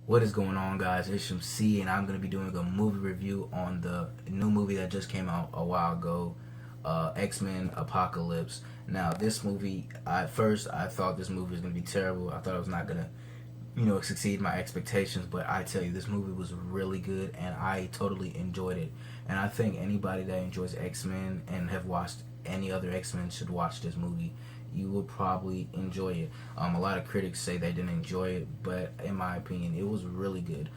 What is going on, guys? It's MC, and I'm going to be doing a movie review on the new movie that just came out a while ago, X-Men Apocalypse. Now, this movie, at first, I thought this movie was going to be terrible. I thought it was not going to, succeed my expectations, but I tell you, this movie was really good, and I totally enjoyed it. And I think anybody that enjoys X-Men and have watched any other X-Men should watch this movie. You will probably enjoy it. A lot of critics say they didn't enjoy it, but in my opinion, it was really good.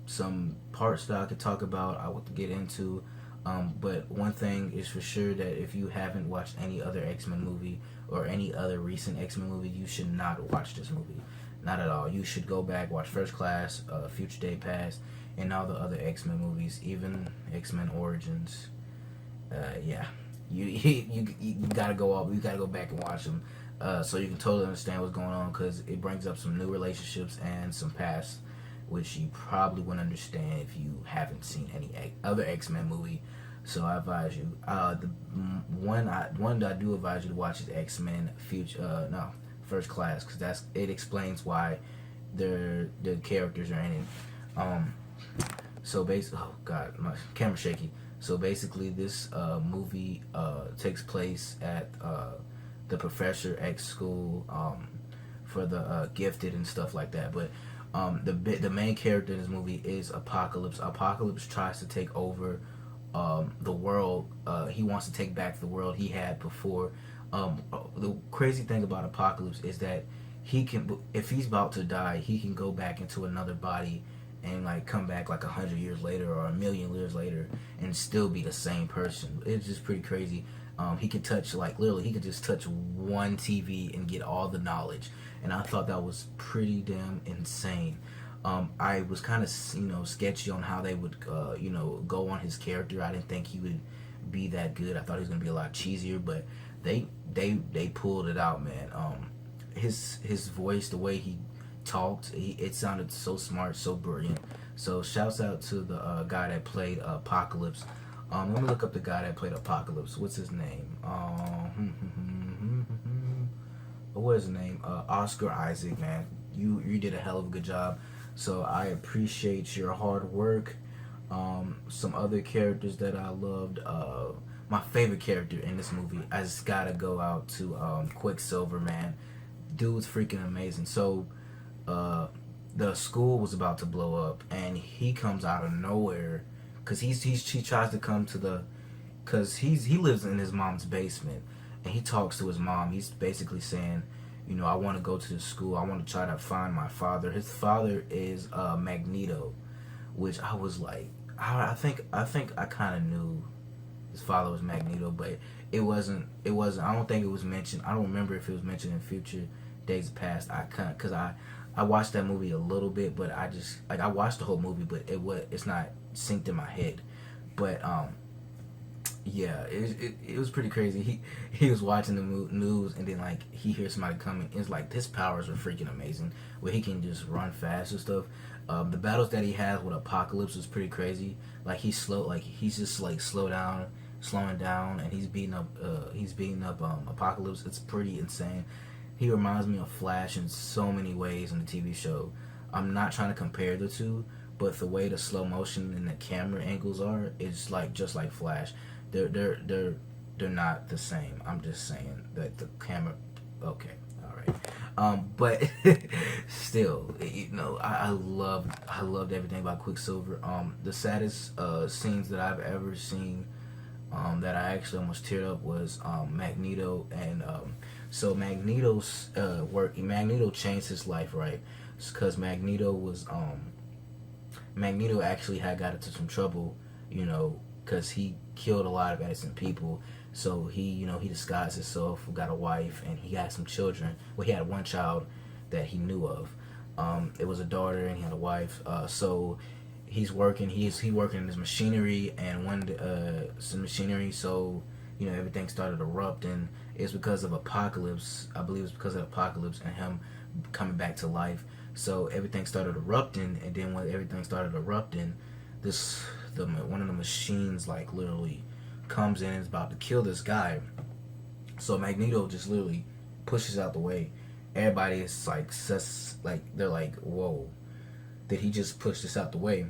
Some parts that I could talk about, I would get into. But one thing is for sure that if you haven't watched any other X-Men movie or any other recent X-Men movie, you should not watch this movie. Not at all. You should go back, watch First Class, Future Day Past, and all the other X-Men movies, even X-Men Origins. Yeah, you gotta go off. You gotta go back and watch them, so you can totally understand what's going on, because it brings up some new relationships and some past, which you probably wouldn't understand if you haven't seen any other X-Men movie. So I advise you. The one that I do advise you to watch is X-Men Future. No, First Class, because it explains why the characters are in it. So basically, oh god, my camera's shaky. So basically, this movie takes place at the Professor X school for the gifted and stuff like that. But the main character in this movie is Apocalypse. Apocalypse tries to take over the world. He wants to take back the world he had before. The crazy thing about Apocalypse is that he can, if he's about to die, he can go back into another body and like come back like 100 years later or 1,000,000 years later and still be the same person. It's just pretty crazy. He could touch, like literally, he could just touch one TV and get all the knowledge, and I thought that was pretty damn insane. I was kind of sketchy on how they would go on his character. I didn't think he would be that good. I thought he was gonna be a lot cheesier, but they pulled it out, man. His voice, the way he talked, it sounded so smart, so brilliant. So shouts out to the guy that played Apocalypse. Let me look up the guy that played Apocalypse. What's his name? What is his name? Oscar Isaac, man. You did a hell of a good job. So I appreciate your hard work. Some other characters that I loved. My favorite character in this movie, I just gotta go out to Quicksilver, man. Dude's freaking amazing. So the school was about to blow up, and he comes out of nowhere, because he tries to come to the, because he lives in his mom's basement, and he talks to his mom. He's basically saying, I want to go to the school. I want to try to find my father. His father is Magneto, which I was like, I think I kind of knew his father was Magneto, but it wasn't. I don't think it was mentioned. I don't remember if it was mentioned in Future Days Past. I can't, because I watched that movie a little bit, but I just I watched the whole movie, but it's not synced in my head. But yeah, it was pretty crazy. He was watching the news, and then like he hears somebody coming. It's like his powers are freaking amazing, where he can just run fast and stuff. The battles that he has with Apocalypse is pretty crazy. Like he's just like slowing down, and he's beating up Apocalypse. It's pretty insane. He reminds me of Flash in so many ways in the TV show. I'm not trying to compare the two, but the way the slow motion and the camera angles are, it's like just like Flash. They're not the same. I'm just saying that the camera. Okay, all right. But still, I loved everything about Quicksilver. The saddest scenes that I've ever seen, that I actually almost teared up, was Magneto. And so Magneto's work. Magneto changed his life, right? Because Magneto actually had got into some trouble, because he killed a lot of innocent people. So he disguised himself, got a wife, and he had some children. Well, he had one child that he knew of. It was a daughter, and he had a wife. So he's working. He working in his machinery, and some machinery. So everything started erupting. It's because of Apocalypse. I believe it's because of Apocalypse and him coming back to life. So everything started erupting, and then when everything started erupting, one of the machines like literally comes in and is about to kill this guy. So Magneto just literally, pushes out the way. Everybody is like, they're like, whoa. that he just pushed this out the way.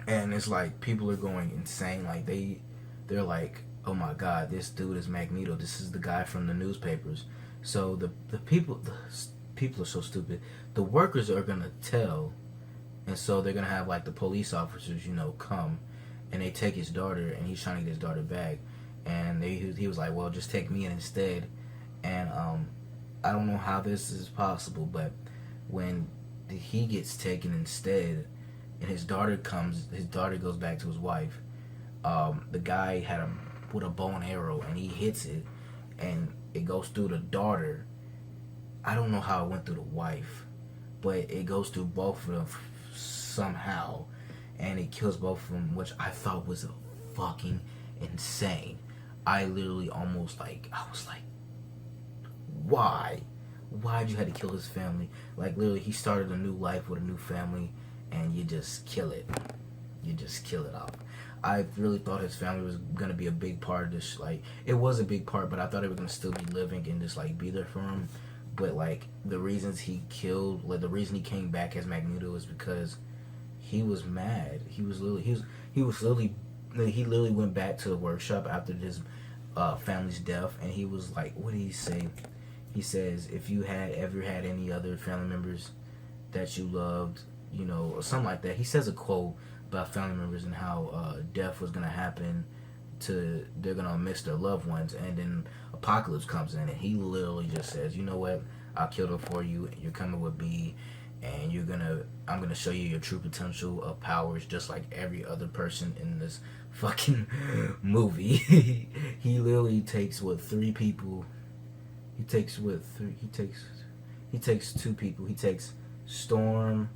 And it's like people are going insane. Like they're like, oh my god, this dude is Magneto. This is the guy from the newspapers. So the people are so stupid. The workers are gonna tell, and so they're gonna have like the police officers, come, and they take his daughter, and he's trying to get his daughter back, and he was like, well, just take me in instead, and I don't know how this is possible, but when he gets taken instead, and his daughter goes back to his wife. The guy had him with a bow and arrow, and he hits it, and it goes through the daughter. I don't know how it went through the wife, but it goes through both of them somehow, and it kills both of them, which I thought was fucking insane. I literally I was like, why? Why'd you have to kill his family? Like, literally, he started a new life with a new family, and you just kill it. You just kill it off. I really thought his family was going to be a big part of this. Like, it was a big part, but I thought they were going to still be living and just, like, be there for him. But, like, the reasons he killed, like, the reason he came back as Magneto is because he was mad. He literally went back to the workshop after his family's death, and he was like, what did he say? He says, if you had ever had any other family members that you loved, or something like that. He says a quote about family members and how death was going to happen they're going to miss their loved ones. And then Apocalypse comes in, and he literally just says, you know what? I'll kill them for you. You're coming with me, and I'm going to show you your true potential of powers, just like every other person in this fucking movie. He literally takes, three people. He takes two people. He takes Storm.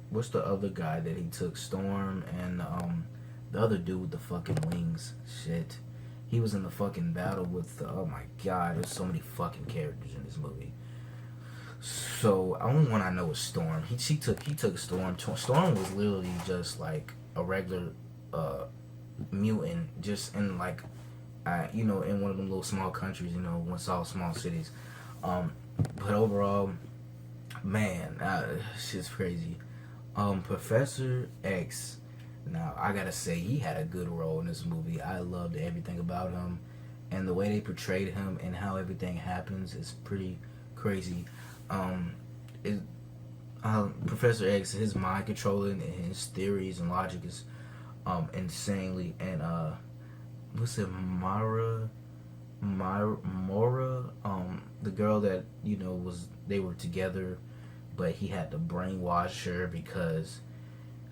What's the other guy that he took? Storm and the other dude with the fucking wings. Shit. He was in the fucking battle with oh my god, there's so many fucking characters in this movie. So only one I know is Storm. He took Storm. Storm was literally just like a regular mutant, just in like in one of them little small countries, all small cities. But overall, man, shit's crazy. Professor X. Now, I gotta say, he had a good role in this movie. I loved everything about him. And the way they portrayed him and how everything happens is pretty crazy. Professor X, his mind controlling and his theories and logic is insanely. And, what's it, Mora, the girl that, they were together, but he had to brainwash her because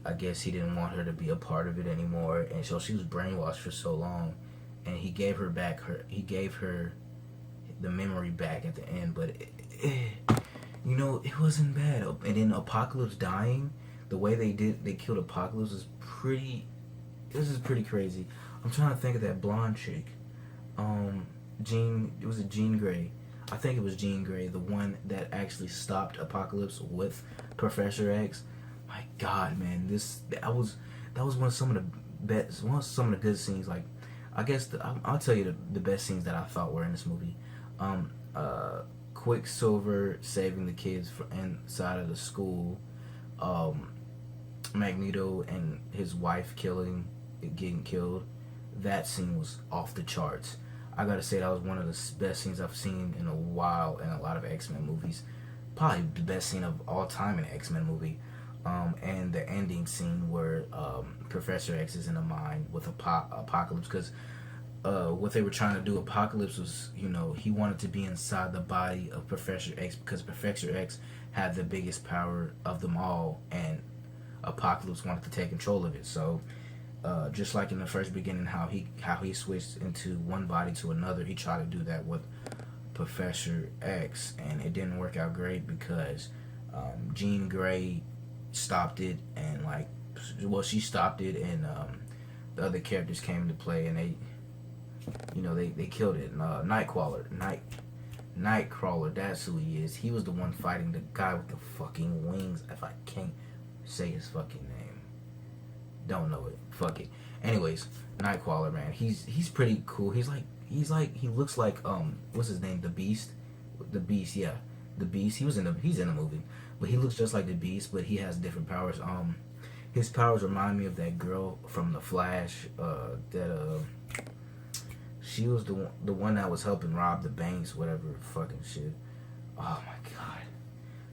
I guess he didn't want her to be a part of it anymore, and so she was brainwashed for so long, and he gave her the memory back at the end, but it wasn't bad. And then Apocalypse dying, the way they killed Apocalypse is pretty crazy. I'm trying to think of that blonde chick, Jean Grey. I think it was Jean Grey, the one that actually stopped Apocalypse with Professor X. My God, man, that was one of some of the good scenes. Like, I guess I'll tell you the best scenes that I thought were in this movie. Quicksilver saving the kids inside of the school. Magneto and his wife getting killed. That scene was off the charts. I gotta say, that was one of the best scenes I've seen in a while in a lot of X-Men movies. Probably the best scene of all time in an X-Men movie. And the ending scene where Professor X is in a mine with Apocalypse, because what they were trying to do, Apocalypse was, he wanted to be inside the body of Professor X because Professor X had the biggest power of them all, and Apocalypse wanted to take control of it. So just like in the first beginning, how he switched into one body to another, he tried to do that with Professor X, and it didn't work out great because Jean Grey stopped it, and she stopped it, and the other characters came into play, and they killed it. Nightcrawler, that's who he is. He was the one fighting the guy with the fucking wings. If I can't say his fucking name, don't know it. Fuck it. Anyways, Nightcrawler, man, he's pretty cool. He looks like what's his name? The Beast, yeah. the Beast. He's in the movie, but he looks just like the Beast, but he has different powers. His powers remind me of that girl from The Flash. She was the one that was helping rob the banks, whatever fucking shit. Oh my god,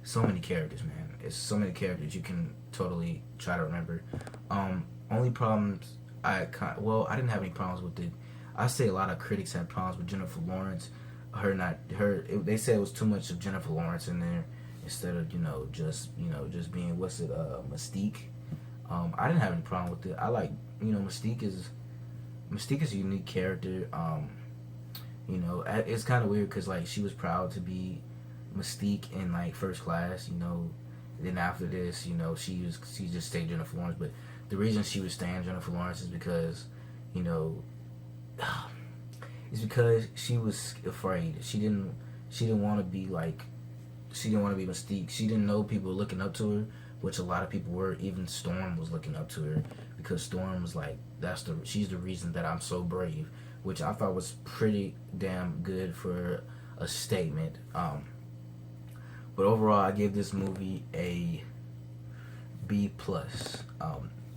so many characters, man. It's so many characters you can totally try to remember. Only problems I didn't have any problems with it. I say a lot of critics had problems with Jennifer Lawrence. They said it was too much of Jennifer Lawrence in there instead of just being Mystique. I didn't have any problem with it. I like Mystique is a unique character. It's kind of weird because like she was proud to be Mystique in like First Class. Then after this, she just stayed Jennifer Lawrence. But the reason she was staying Jennifer Lawrence is because it's because she was afraid. She didn't want to be Mystique. She didn't know people were looking up to her, which a lot of people were. Even Storm was looking up to her because Storm was like, she's the reason that I'm so brave, which I thought was pretty damn good for a statement. But overall, I gave this movie a B+.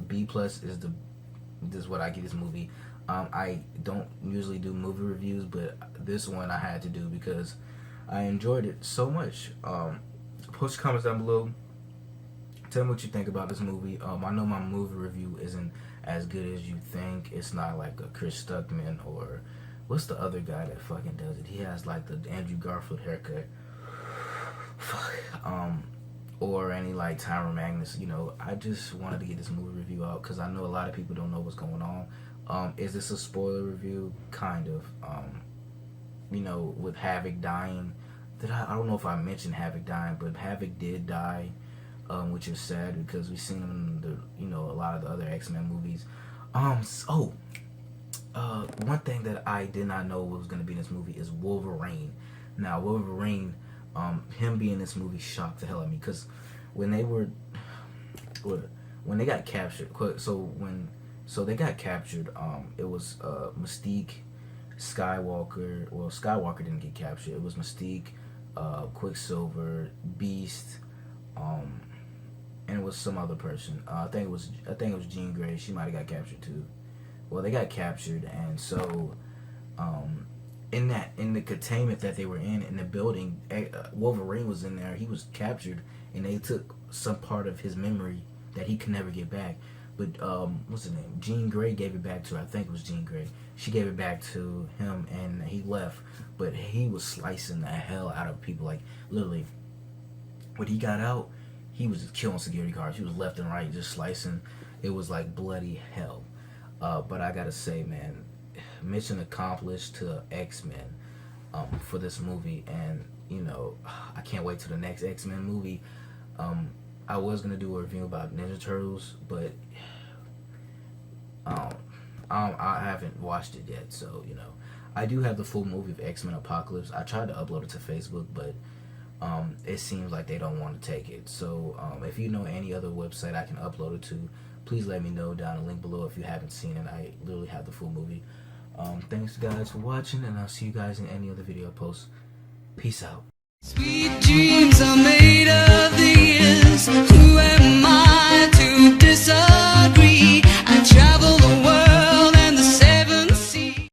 B+ is what I give this movie. I don't usually do movie reviews, but this one I had to do because I enjoyed it so much. Post your comments down below. Tell me what you think about this movie. I know my movie review isn't as good as you think. It's not like a Chris Stuckman or what's the other guy that fucking does it? He has like the Andrew Garfield haircut. Or any like Tyra Magnus. I just wanted to get this movie review out because I know a lot of people don't know what's going on. Is this a spoiler review? Kind of. With Havoc dying. I don't know if I mentioned Havoc dying, but Havoc did die, which is sad because we've seen him in a lot of the other X-Men movies. One thing that I did not know was going to be in this movie is Wolverine. Now, Wolverine, him being in this movie shocked the hell out of me because when they got captured, they got captured, it was Mystique, Skywalker. Well, Skywalker didn't get captured. It was Mystique, Quicksilver, Beast, and it was some other person. I think it was Jean Grey. She might have got captured too. Well, they got captured, and so in the containment that they were in the building, Wolverine was in there. He was captured, and they took some part of his memory that he could never get back. But what's his name? Jean Grey gave it back to her. I think it was Jean Grey. She gave it back to him, and he left. But he was slicing the hell out of people. Like literally, when he got out, he was just killing security guards. He was left and right, just slicing. It was like bloody hell. But I gotta say, man, mission accomplished to X-Men for this movie, and I can't wait to the next X-Men movie. I was gonna do a review about Ninja Turtles, but I haven't watched it yet, so I do have the full movie of X-Men Apocalypse. I tried to upload it to Facebook, but it seems like they don't want to take it. So if you know any other website I can upload it to, please let me know down the link below if you haven't seen it. I literally have the full movie. Thanks guys for watching, and I'll see you guys in any other video I post. Peace out. Sweet dreams are made of these.